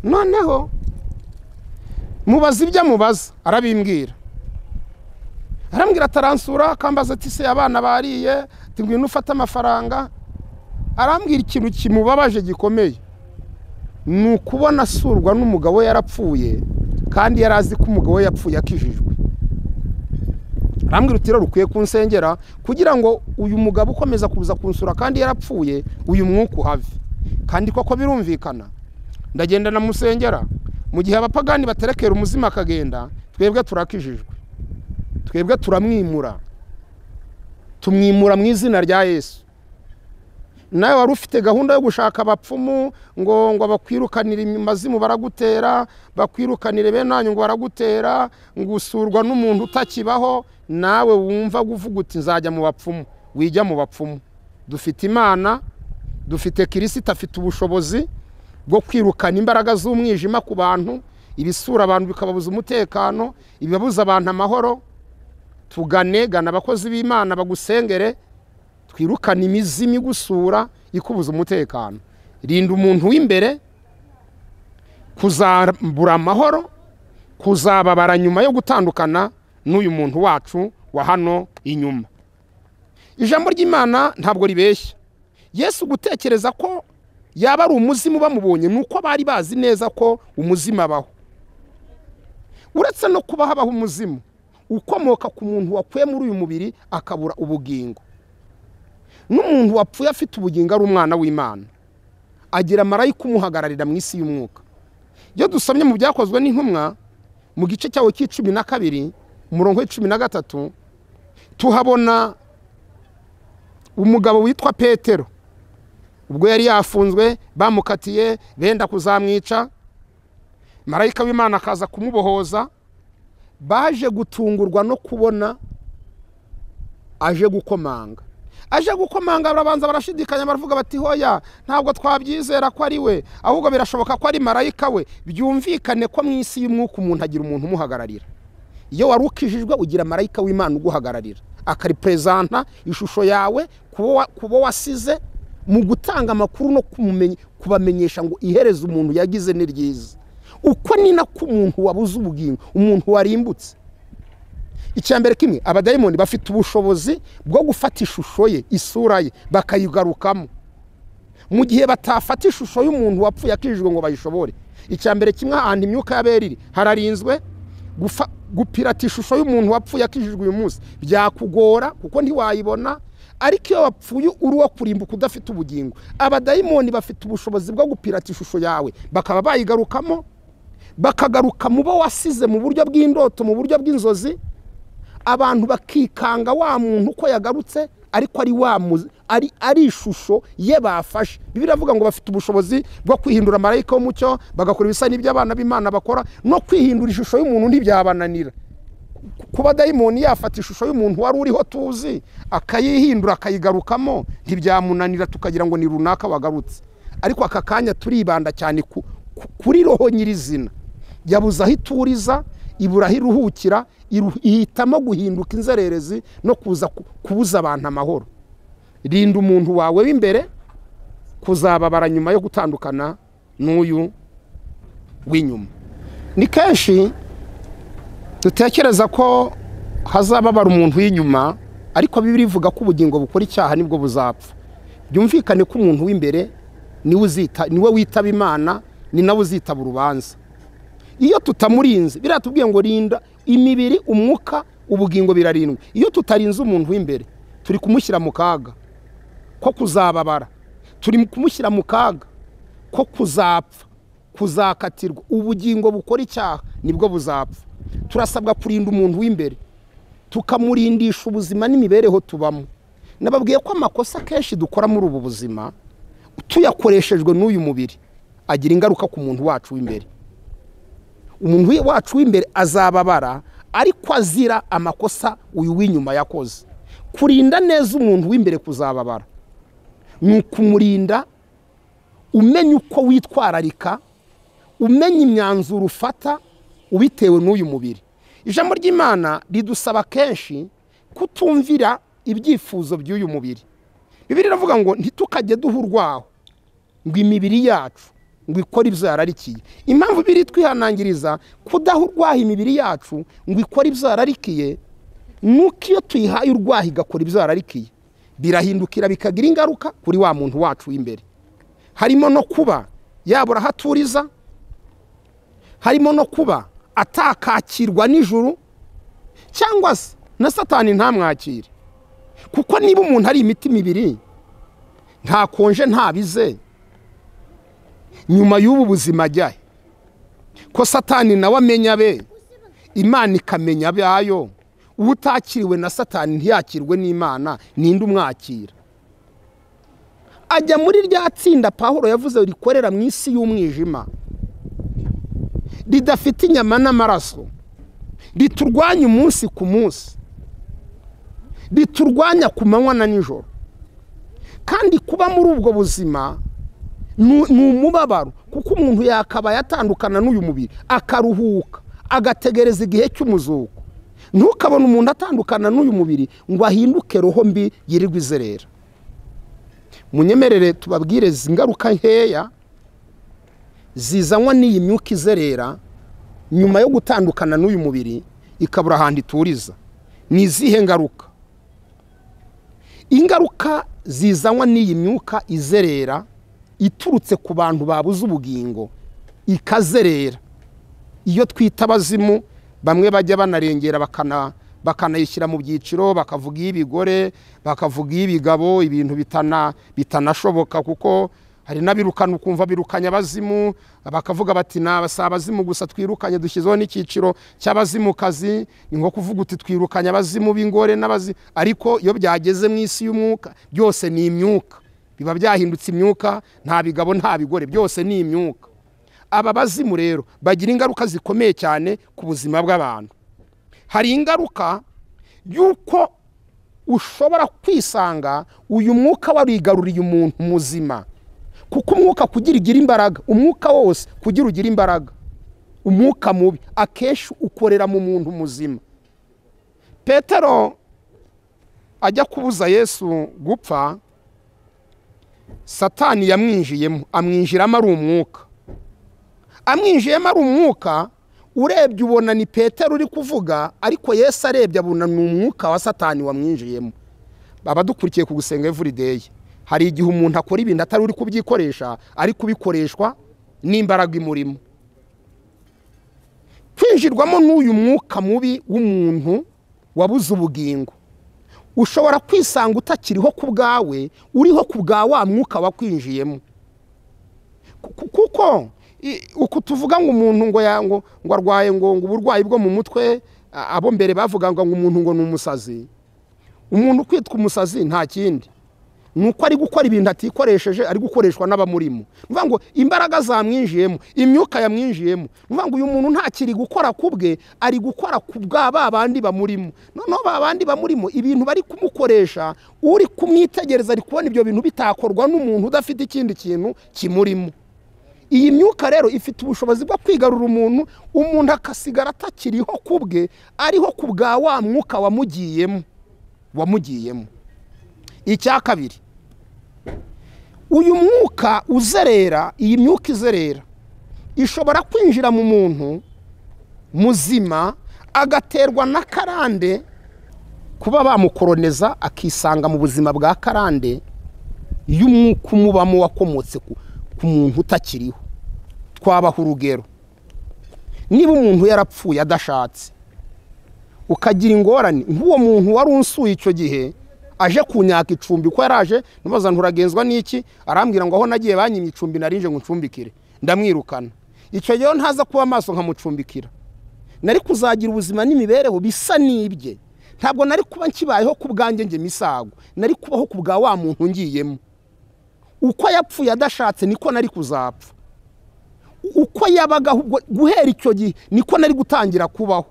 Noneho mubaza ibyo amubaza arabimbwira. Arambwira ataransura, akambaza ati se abana bariye, ngwino ufata amafaranga. Arambwira ikintu kimubabaje gikomeye, ni ukubona asurwa n'umugabo we yarapfuye kandi yarazi ko umugabo we yapfuye akijijwe. Arambwira uti rero ukwiye kunsengera kugira ngo uyu mugabo ukomeza kuza kunsura kandi yarapfuye uyu mwuka uhave. Kandi koko birumvikana, ndagenda namusengera. Mu gihe abapagani baterekera umuzima akagenda, twebwe turakijijwe, twebwe turamwimura, tumwimura mu izina rya Yesu. Nawe wari ufite gahunda yo gushaka abapfumu ngo bakwirukanire amazimu baragutera, bakwirukanire benanyu ngo baragutera, ngo usurwa n'umuntu utakibaho, nawe wumva guvuga uti nzajya mu bapfumu. Wijya mu bapfumu. Dufite Imana dufite Kristo afite ubushobozi bwo kwirukana imbaraga z'umwijima ku bantu, ibisura abantu bikababuza umutekano, ibibabuza abantu amahoro. Gana abakozi b'Imana bagusengere, twirukana imizimi gusura ikubuza umutekano. Rinda umuntu w'imbere kuzabura amahoro, kuzababara nyuma yo gutandukana n'uyu muntu wacu wa hano inyuma. Ijambo ry'Imana ntabwo ribeshya. Yesu gutekereza ko yaba ari umuzimu bamubonye nuko bari bazi neza ko umuzimu abaho. Uretse no kuba habaho umuzimu ukomoka ku muntu wapfuye muri uyu mubiri akabura ubugingo, n'umuntu wapfuye afite ubugingo ari umwana w'Imana agira marayika umuhagararira mu isi y'umwuka. Iyo dusomye mu byakozwe n'intumwa mu gice cyawo c'12 umurongo w'13 tuhabona umugabo witwa Petero. Ubwo yari yafunzwe bamukatiye benda kuzamwica, marayika w'Imana akaza kumubohoza. Baje gutungurwa no kubona aje gukomanga. Barabanza barashidikanya baravuga bati hoya ntabwo twabyizera ko ari we, ahubwo birashoboka ko ari marayika we. Byumvikane ko mu isi y'umwuka umuntu agira umuntu umuhagararira. Iyo warukijijwe ugira marayika w'Imana uguhagararira, akaripresenta ishusho yawe kubo wasize, mu gutanga amakuru no kubamenyesha ngo ihereze umuntu yagize ni ryiza. Uko ni nako umuntu wabuze ubugingo, umuntu warimbutse. Icyambere kimwe, abadayimoni bafite ubushobozi bwo gufata ishusho ye, isura ye, bakayigarukamo. Mu gihe batafata ishusho y'umuntu wapfuye akijijwe ngo bayishobore. Icyambere kimwe, ahantu imyuka y'aberiri hararinzwe. Gupirata ishusho y'umuntu wapfuye akijijwe uyu munsi byakugora kuko ntiwayibona, ariko iyo wapfuye uri wo kurimbuka udafite ubugingo, abadayimoni bafite ubushobozi bwo gupirata ishusho yawe, bakaba bayigarukamo, bakagaruka mu bo wasize mu buryo bw'indoto, mu buryo bw'inzozi. Abantu bakikanga wa muntu ko yagarutse, ariko ari ishusho ye bafashe. Bibiliya iravuga ngo bafite ubushobozi bwo kwihindura marayika w'umucyo, bagakora ibisa n'ibyo abana b'Imana bakora. No kwihindura ishusho y'umuntu ntibyabananira. Kuba dayimoni yafata ishusho y'umuntu wari uriho tuzi akayihindura akayigarukamo ntibyamunanira, tukagira ngo ni runaka wagarutse. Ariko aka kanya turibanda cyane kuri roho nyirizina. Yabuze aho ituriza, ibura aho iruhukira, ihitamo guhinduka inzererezi no kuza kubuza abantu amahoro. Rinda umuntu wawe w'imbere kuzababara nyuma yo gutandukana n'uyu w'inyuma. Ni kenshi dutekereza ko hazababara umuntu w'inyuma, ariko Bibiliya ivuga ko ubugingo bukora icyaha nibwo buzapfa. Byumvikane ko umuntu w'imbere niwe witaba Imana, ni nawe uzitaba urubanza. Iyo tutamurinze, biratubwiye ngo rinda imibiri, umwuka, ubugingo birarindwa. Iyo tutarinze umuntu w'imbere, turi kumushyira mu kaga ko kuzababara, turi kumushyira mu kaga ko kuzapfa, kuzakatirwa. Ubugingo bukora icyaha nibwo buzapfa. Turasabwa kurinda umuntu w'imbere, tukamurindisha ubuzima n'imibereho tubamo. Nababwiye ko amakosa kenshi dukora muri ubu buzima tuyakoreshejwe n'uyu mubiri agira ingaruka ku muntu wacu w'imbere. Umuntu wacu w'imbere azababara, ariko azira amakosa uyu w'inyuma yakoze. Kurinda neza umuntu w'imbere kuzababara ni ukumurinda, umenya uko witwararika, umenya imyanzuro ufata ubitewe n'uyu mubiri. Ijambo ry'Imana ridusaba kenshi kutumvira ibyifuzo by'uyu mubiri. Bibiliya iravuga ngo ntitukajye duha urwaho ngo imibiri yacu ngo ikore ibyo yararikiye. Impamvu biri twihanangiriza kudaha urwaho imibiri yacu ngo ikore ibyo yararikiye, nuko iyo tuyihaye urwaho igakora ibyo yararikiye, birahindukira bikagira ingaruka kuri wa muntu wacu w'imbere. Harimo no kuba yabura haturiza, harimo no kuba atakakirwa n'ijuru, cyangwa se na Satani ntamwakire. Kuko niba umuntu ari imitima ibiri, nta konje nta bize, nyuma y'ubu buzima ajyahe? Ko Satani nawe amenya be, Imana ikamenya abayo. Utakiriwe na Satani ntiyakirwe n'Imana, ninde umwakira? Ajya muri rya tsinda Pawulo yavuze rikorera mu isi y'umwijima, ridafite inyama n'amaraso, riturwanya umunsi ku munsi, riturwanya ku manywa na nijoro. kandi kuba muri ubwo buzima ni umubabaro, kuko umuntu yakaba yatandukana n'uyu mubiri akaruhuka agategereza igihe cy'umuzuko. Ntukabona umuntu atandukana n'uyu mubiri ngo ahinduke roho mbi yirirwa izerera. Munyemerere tubabwire ingaruka nkeya zizanwa n'iyi myuka izerera nyuma yo gutandukana n'uyu mubiri ikabura ahandi ituriza. Ni izihe ngaruka? Ingaruka zizanwa n'iyi myuka izerera iturutse ku bantu babuze ubugingo ikazerera, iyo twita abazimu, bamwe bajya banarengera bakanayishyira mu byiciro, bakavuga iy'ibigore, bakavuga iy'ibigabo, ibintu bitanashoboka, kuko hari n'abirukana ukumva birukanya abazimu, bakavuga bati nabasa abazimu gusa twirukanye, dushyizeho n'icyiciro cy'abazimukazi. Ni nko kuvuga uti twirukanye abazimu b'ingore n'abazimu, ariko iyo byageze mu isi y'umwuka byose ni imyuka, biba byahindutse imyuka, nta bigabo nta bigore, byose ni imyuka. Aba bazimu rero bagira ingaruka zikomeye cyane ku buzima bw'abantu. Hari ingaruka y'uko ushobora kwisanga uyu mwuka warigaruriye umuntu muzima, kuko umwuka kugira ugira imbaraga, umwuka wose kugira ugira imbaraga, umwuka mubi akenshi ukorera mu muntu muzima. Petero ajya kubuza Yesu gupfa, Satani yamwinjiyemo, amwinjiramo ari umwuka. Amwinjiyemo ari umwuka, urebye ubona ni Petero uri kuvuga, ariko Yesu arebye abona ni umwuka wa Satani wamwinjiyemo. Baba dukurikiye ku Gusenga everyday, hari igihe umuntu akora ibintu atari uri kubyikoresha, ari kubikoreshwa n'imbaraga imurimo. Kwinjirwamo n'uyu mwuka mubi w'umuntu wabuze ubugingo, ushobora kwisanga utakiriho ku bwawe, uriho ku bwa wa mwuka wakwinjiyemo. Kuko uko tuvuga ngo umuntu ngo arwaye ngo uburwayi bwo mu mutwe, abo mbere bavuga ngo umuntu ngo ni umusazi. Umuntu kwitwa umusazi nta kindi, nuko ari gukora ibintu atikoresheje, ari gukoreshwa n'abamurimo. Nuvuga ngo imbaraga zamwinjiyemo, imyuka yamwinjiyemo. Nuvuga ngo uyu muntu ntakiri gukora kubwe, ari gukora ku bwa babandi bamurimo. Noneho babandi bamurimo ibintu bari kumukoresha, uri kumwitegereza ari kubona ibyo bintu bitakorwa n'umuntu udafite ikindi kintu kimurimo. Iyi myuka rero ifite ubushobozi bwo kwigarura umuntu akasigara atakiriho kubwe, ariho ku bwa wa mwuka wamugiyemo. Icya kabiri, uyu mwuka uzerera, iyi myuka izerera ishobora kwinjira mu muntu muzima, agaterwa na karande, kuba bamukoroneza akisanga mu buzima bwa karande y'umwuka umubamo wakomotse ku muntu utakiriho. Twabaho urugero, niba umuntu yarapfuye adashatse, ukagira ingorane nk'uwo muntu wari unsuye icyo gihe aje kunyaka icumbi, ko yaraje nubaza nturagenzwa n'iki, arambwira ngo aho nagiye banyimye icumbi narinje ngo ncumbikire, ndamwirukana. Icyo gihe ntaza kuba amaso nkamucumbikira, nari kuzagira ubuzima n'imibereho bisa n'ibye. Ntabwo nari kuba nkibayeho ku bwanjye nge misago, nari kubaho ku bwa wa muntu ngiyemo. Uko yapfuye adashatse niko nari kuzapfa, uko yabaga guhera icyo gihe niko nari gutangira kubaho.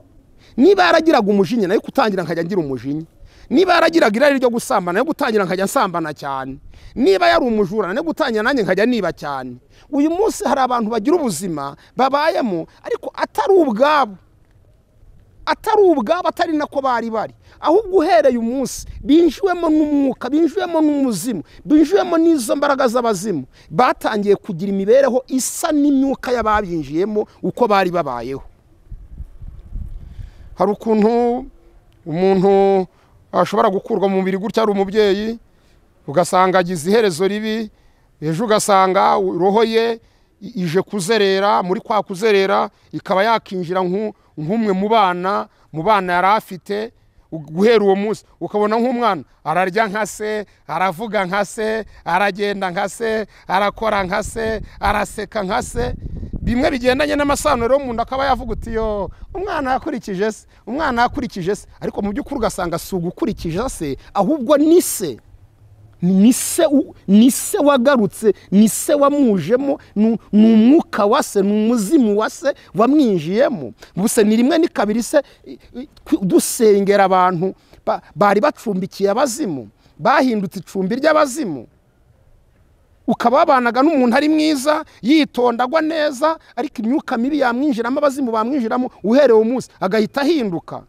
Niba yaragiraga umujinya nari gutangira nkajya ngira umujinya, niba yaragiraga irari ryo gusambana nari gutangira nkajya nsambana cyane, niba yari umujura nari gutangira nanjye nkajya niba cyane. Uyu munsi hari abantu bagira ubuzima babayemo ariko atari ubwabo, atari nako bari, ahubwo uhereye umunsi binjwemo n'umwuka, binjwemo n'umuzimu, binjwemo n'izo mbaraga z'abazimu, batangiye kugira imibereho isa n'imyuka y'ababinjiyemo uko bari babayeho. Hari ukuntu umuntu ashobora gukurwa mu mubiri gutya, ari umubyeyi, ugasanga agize iherezo ribi, ejo ugasanga roho ye ije kuzerera, muri kwa kuzerera ikaba yakinjira nk'umwe mu bana yari afite. Guhera uwo munsi ukabona nk'umwana ararya nka se, aravuga nka se, aragenda nka se, arakora nka se, araseka nka se, bimwe bigendanye n'amasano rero umuntu akaba yavuga uti yo umwana yakurikije se, ariko mu by'ukuri ugasanga si ugukurikije se, ahubwo ni se wagarutse, ni se wamujemo, ni umwuka wa se, ni umuzimu wa se wamwinjiyemo. Buse ni rimwe ni kabiri se dusengera abantu bari bacumbikiye abazimu, bahindutse icumbi ry'abazimu, ukaba wabanaga n'umuntu ari mwiza yitondagwa neza, ariko imyuka mibi yamwinjiramo, abazimu bamwinjiramo, uhereye umunsi agahita ahinduka.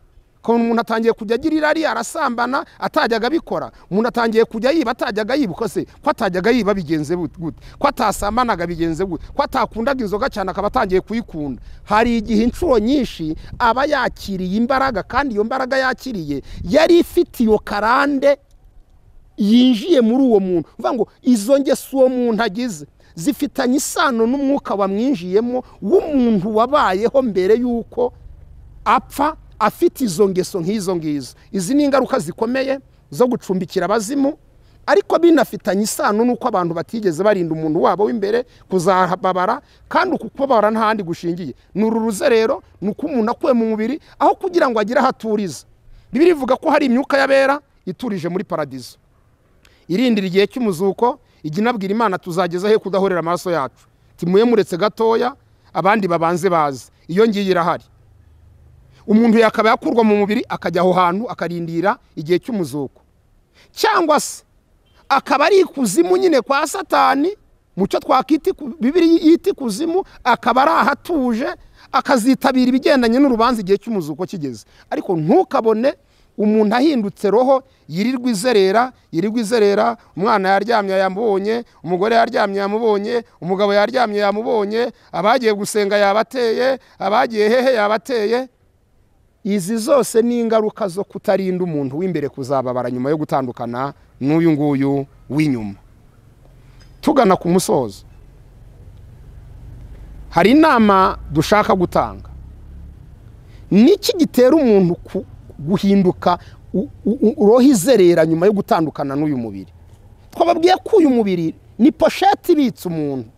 Ko umuntu atangiye kujya agira irari, arasambana atajyaga abikora, umuntu atangiye kujya yiba atajyaga yibuka, se ko atajyaga yiba bigenze gute, ko atasambanaga bigenze gute, ko atakundaga inzoga cyane akaba atangiye kuyikunda. Hari igihe inshuro nyinshi aba yakiriye imbaraga, kandi iyo mbaraga yakiriye yari ifite iyo karande yinjiye muri uwo muntu. Uvuga ngo izo ngeso uwo muntu agize zifitanye isano n'umwuka wamwinjiyemo w'umuntu wabayeho mbere y'uko apfa afite izo ngeso nk'izo ngizo. Izi ni ingaruka zikomeye zo gucumbikira abazimu, ariko binafitanye isano n'uko abantu batigeze barinda umuntu wabo w'imbere kuzababara, kandi uku kubabara ntahandi gushingiye. Nururuze rero nuko umuntu akuye mu mubiri aho kugira ngo agire ahaturiza. Bibiliya ivuga ko hari imyuka y'abera iturije muri paradizo, irindira igihe cy'umuzuko, iginabwira Imana tuzageza he kudahorera amaraso yacu. Timuye muretse gatoya abandi babanze bazi. Iyo ngiye irahari. Umuntu yakaba yakurwa mu mubiri akajya aho hantu akarindira igihe cy'umuzuko, cyangwa se akaba ari ikuzimu nyine kwa Satani, mucyo twakita Bibiliya yita ikuzimu, akaba ari ahatuje akazitabira ibigendanye n'urubanza igihe cy'umuzuko kigeze. Ariko ntukabone umuntu ahindutse roho yirirwa izerera, umwana yaryamye yamubonye, umugore yaryamye yamubonye, umugabo yaryamye yamubonye, abagiye gusenga yabateye, abagiye hehe yabateye. Izi zose ni ingaruka zo kutarinda umuntu w'imbere kuzababara nyuma yo gutandukana n'uyu nguyu w'inyuma. Tugana ku musozo, hari inama dushaka gutanga. Niki gitera umuntu guhinduka roho izerera nyuma yo gutandukana n'uyu mubiri? Twababwiye ko uyu mubiri ni poshete ibitse umuntu.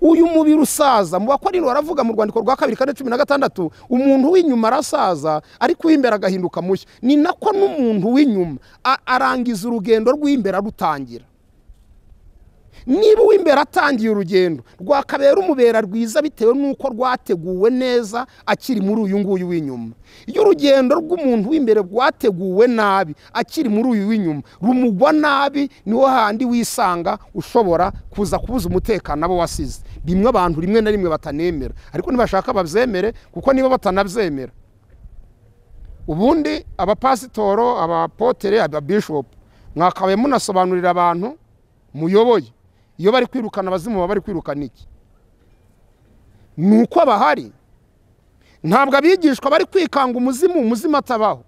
Uyu mubiri usaza, mu Bakorinto baravuga mu rwandiko rwa 2:16, umuntu w'inyuma arasaza ariko w'imbere agahinduka mushya. Ni nako n'umuntu w'inyuma arangiza urugendo rw'imbere arutangira. Niba uw'imbere atangiye urugendo rwakabera umubera rwiza bitewe n'uko rwateguwe neza akiri muri uyu nguyu w'inyuma. Iyo urugendo rw'umuntu w'imbere rwateguwe nabi akiri muri uyu w'inyuma rumugwa nabi, niho handi wisanga ushobora kuza kubuza umutekano abo wasize. Bimwe abantu rimwe na rimwe batanemera, ariko nibashaka bavyemere, kuko niba batanavyemera ubundi abapasitoro, abapotere, ababishop mwakabaye munasobanurira abantu muyoboye iyo bari kwirukana abazimu bari kwirukana iki. Nuko abahari ntabwo abigishwa bari kwikanga umuzimu atabaho.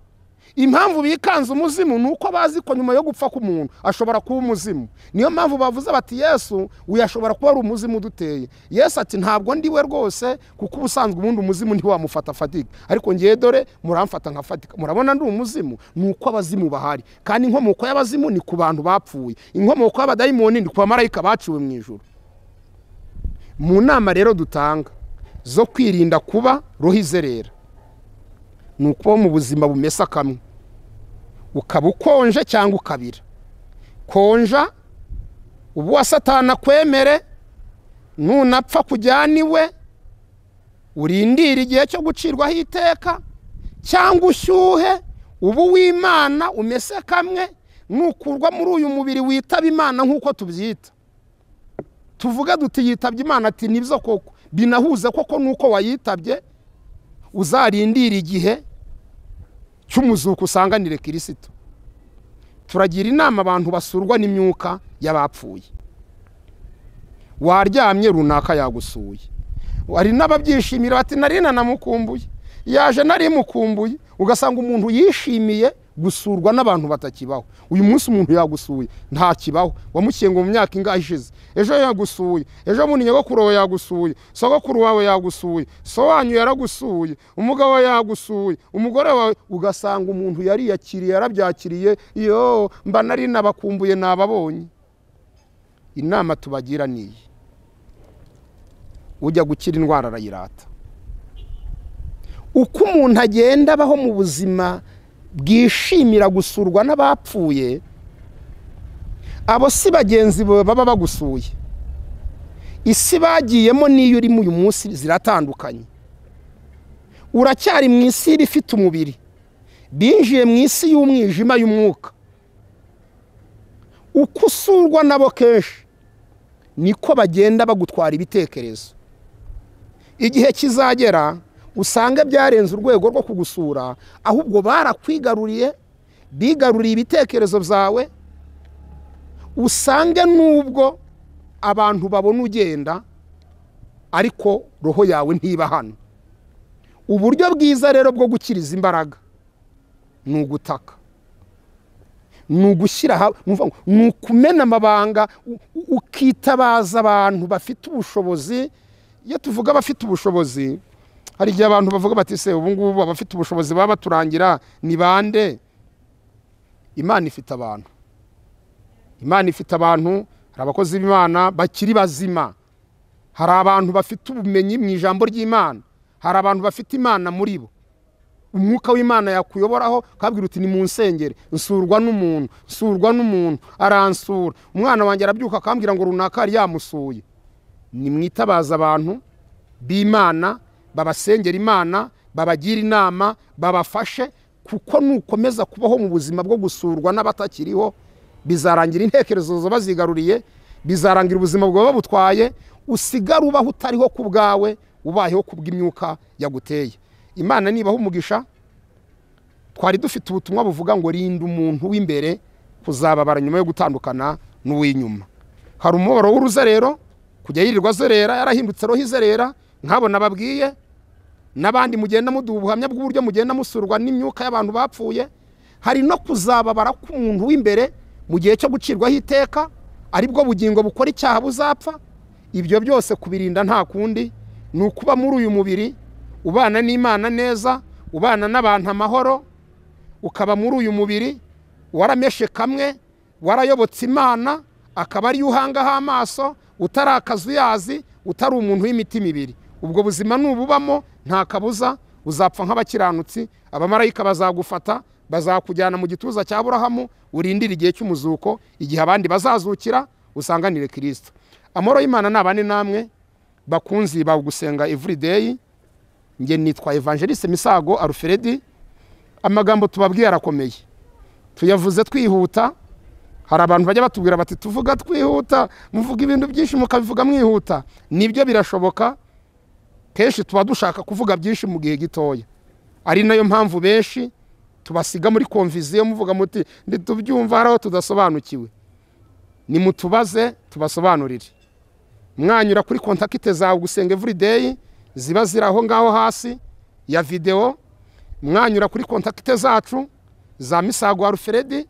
Impamvu bikanze umuzimu nuko bazi ko nyuma yo gupfa k'umuntu ashobora kuba umuzimu. Niyo mpamvu bavuze bati Yesu uyashobora kuba ari umuzimu duteye. Yesu ati ntabwo ndiwe rwose, kuko ubusanzwe ubundi umuzimu ntiwamufata fatika, ariko ngiye dore muramfata nkafatika. Murabona ndi umuzimu. Nuko abazimu bahari, kandi inkomoko y'abazimu ni ku bantu bapfuye. Inkomoko y'abadayimoni ni ku bamarayika baciwe mu ijuru. Mu nama rero dutanga zo kwirinda kuba roho izerera, nuko mu buzima bumesa kamwe, ukaba ukonje cyangwa ukabira. Konja ubu wa Satani kwemere, nunapfa kujyana iwe urindira igihe cyo gucirwaho iteka, cyangwa ushyuhe ubu w'Imana umese kamwe, nukurwa muri uyu mubiri witaba Imana nk'uko tubyita. Tuvuga duti yitabye Imana, ati nibyo koko, binahuze koko nuko wayitabye. Uzarindira igihe cy'umuzuko usanganire Kristo. Turagira inama abantu basurwa n'imyuka y'abapfuye. Waryamye runaka yagusuye, wari n'ababyishimira bati narina namukumbuye, yaje nari mukumbuye, ugasanga umuntu yishimiye gusurwa n'abantu batakibaho. Uyu munsi umuntu yagusuye nta kibaho, wamukiyengo mu myaka ingahe ishize, ejo yagusuye, ejo bundi nyogokuru wawe yagusuye, sogokuru wawe yagusuye, so wanyu yaragusuye, umugabo yagusuye, umugore wawe, ugasanga umuntu yari yakiriye yarabyakiriye, yo mba nari nabakumbuye nababonye. Inama tubagira niyi: ujya gukira indwara arayirata. Uko umuntu agenda abaho mu buzima bwishimira gusurwa n'abapfuye, abo si bagenzi baba bagusuye. Isi bagiyemo niyo uri mu uyu munsi ziratandukanye. Uracyari mu isi ifite umubiri, binjiye mu isi y'umwijima y'umwuka. Uko usurwa nabo kenshi niko bagenda bagutwara ibitekerezo. Igihe kizagera usanga byarenze urwego rwo kugusura, ahubwo barakwigaruriye, bigaruriye ibitekerezo byawe, usange nubwo abantu babona ugenda ariko roho yawe ntiba hano. Uburyo bwiza rero bwo gukiriza imbaraga ni ugutaka, ni ugushyira, ni ukumena amabanga, ukitabaza abantu bafite ubushobozi. Iyo tuvuga abafite ubushobozi, hari igihe abantu bavuga bati se ubu ngubu abafite ubushobozi baba baturangira ni bande? Imana ifite abantu, Imana ifite abantu. Hari abakozi b'Imana bakiri bazima, hari abantu bafite ubumenyi mu ijambo ry'Imana, hari abantu bafite Imana muri bo. Umwuka w'Imana yakuyoboraho kabwira uti ni mu nsengere, nsurwa n'umuntu aransura. Umwana wanjye arabyuka akambwira ngo runaka ari yamusuye. Ni mwitabaza abantu b'Imana, babasengera Imana, babagira inama, babafashe, kuko nukomeza kubaho mu buzima bwo gusurwa n'abatakiriho, bizarangira intekerezo zo bazigaruriye, bizarangira ubuzima bwawe butwaye, usigara ubaho utariho ku bwawe, ubayeho kubw'imyuka yaguteye. Imana nibaho umugisha. Twari dufite ubutumwa buvuga ngo rinda umuntu w'imbere kuzababara nyuma yo gutandukana n'uw'inyuma. Hari umubaro w'uruzerero, kujya yirirwa zerera, yarahindutse roho izerera, nkabo nababwiye, n'abandi mugenda muduha ubuhamya bw'uburyo mugenda musurwa n'imyuka y'abantu bapfuye. Hari no kuzababara k'umuntu w'imbere mu gihe cyo gucirwaho iteka, aribwo bugingo bukora icyaha buzapfa. Ibyo byose kubirinda nta kundi ni ukuba muri uyu mubiri, ubana n'Imana neza, ubana n'abantu amahoro, ukaba muri uyu mubiri warameshe kamwe, warayobotse Imana, akaba ari uhangaho amaso, utarakazuyazi, utari umuntu w'imitima ibiri. Ubwo buzima nububamo nta kabuza uzapfa nk'abakiranutsi. Abamarayika bazagufata, bazakujyana mu gituza cya Aburahamu, urindira igihe cy'umuzuko, igihe abandi bazazukira usanganire Kristo. Amahoro y'Imana nabane namwe bakunzi ba Gusenga everyday. Nge nitwa Evangeliste Misago Alfred. Amagambo tubabwiye arakomeye, tuyavuze twihuta. Hari abantu bajya batubwira bati tuvuga twihuta, muvuga ibintu byinshi mukabivuga mwihuta. Nibyo birashoboka, kenshi tuba dushaka kuvuga byinshi mu gihe gitoya. Ari nayo mpamvu benshi tubasiga muri konviziyo muvuga muti nditubyumva haraho tudasobanukiwe. Nimutubaze tubasobanurire. Mwanyura kuri kontakite za Gusenga everyday ziba ziraho ngaho hasi ya video. Mwanyura kuri kontakite zacu za Misago Alfred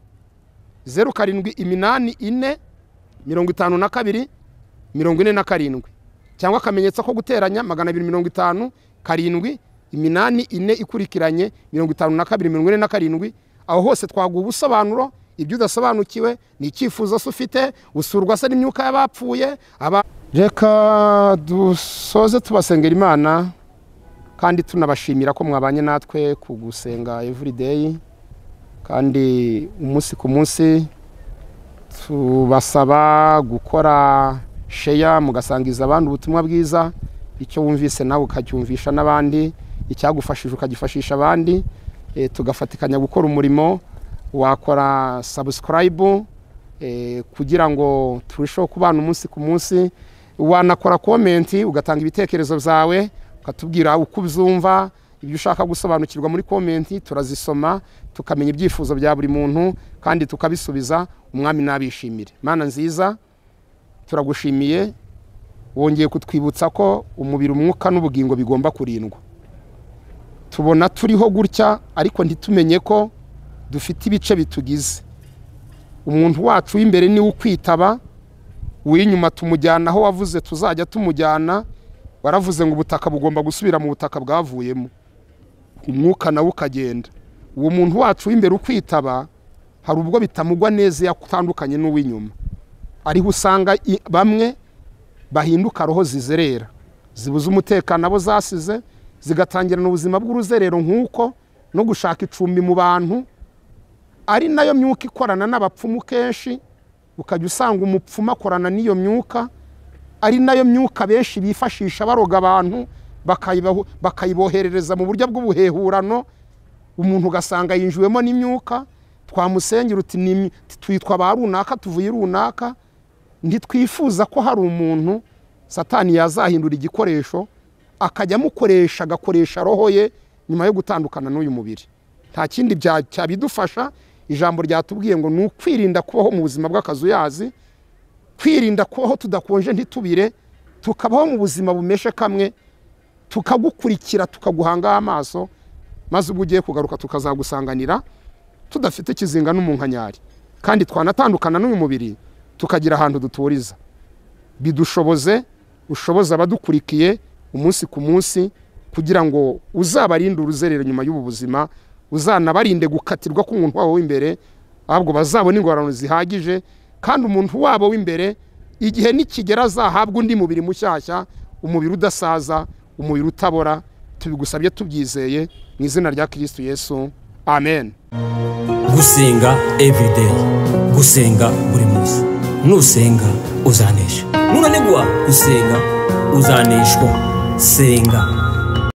07845247 cyangwa akamenyetso ko guteranya 250 7 ikurikiranye 5247. Aho hose twaguha ubusobanuro ibyo udasobanukiwe, ni icyifuzo ufite, usurwa se n'imyuka y'abapfuye. Reka dusoze tubasengera Imana kandi tunabashimira ko mwabanye natwe ku Gusenga everyday. Kandi umunsi ku munsi tubasaba gukora share, mugasangiza abandi ubutumwa bwiza. Icyo wumvise nawe ukacyumvisha n'abandi, icyagufashije ukagifashisha abandi. Tugafatikanya gukora umurimo. Wakora subscribe kugira ngo turusheho kubana umunsi ku munsi. Wanakora comment ugatanga ibitekerezo byawe, ukatubwira uko ubyumva, ibyo ushaka gusobanukirwa muri comment. Turazisoma tukamenya ibyifuzo bya buri muntu kandi tukabisubiza. Umwami nabishimire. Mana nziza, turagushimiye, wongeye kutwibutsa ko umubiri, umwuka n'ubugingo bigomba kurindwa. Tubona turiho gutya ariko ntitumenye ko dufite ibice bitugize. Umuntu wacu w'imbere ni ukwitaba, uw'inyuma tumujyana aho wavuze tuzajya tumujyana. Waravuze ngo ubutaka bugomba gusubira mu butaka bwavuyemo, umwuka nawe ukagenda. Uwo muntu wacu w'imbere ukwitaba, hari ubwo bitamugwa neza yakutandukanye n'uw'inyuma. Ariho usanga bamwe bahinduka roho zizerera, zibuza umutekano abo zasize, zigatangira n'ubuzima bw'uruzerero nk'uko no gushaka icumbi mu bantu. Ari nayo myuka ikorana n'abapfumu kenshi, ukajya usanga umupfumu akorana n'iyo myuka. Ari nayo myuka benshi bifashisha baroga abantu, bakayiboherereza mu buryo bw'ubuhehurano. Umuntu ugasanga yinjiwemo n'imyuka. Twamusengera uti twitwa ba runaka, tuvuye runaka, ntitwifuza ko hari umuntu Satani yazahindura igikoresho akajya amukoresha agakoresha roho ye nyuma yo gutandukana n'uyu mubiri. Nta kindi cyabidufasha. Ijambo ryatubwiye ngo ni ukwirinda kubaho mu buzima bw'akazuyazi, kwirinda kubaho tudakonje ntitubire, tukabaho mu buzima bumeshe kamwe, tukagukurikira tukaguhanga amaso, maze ubwo ugiye kugaruka tukazagusanganira tudafite kizinga n'umunkanyari, kandi twanatandukana n'uyu mubiri tukagira ahantu duturiza. Bidushoboze, ushoboza abadukurikiye umunsi ku munsi, kugira ngo uzabarinde uruzerero nyuma y'ubu buzima, uzanabarinde gukatirwa k'umuntu wabo w'imbere, ahubwo bazabona ingororano zihagije, kandi umuntu wabo w'imbere igihe nikigera azahabwa undi mubiri mushyashya, umubiri udasaza, umubiri utabora. Tubigusabye tubyizeye mu izina rya Kristo Yesu, amen. Gusenga everyday, gusenga buri munsi. Nusenga uzanesha. Nunanigwa gusenga uzaneshwa. Senga.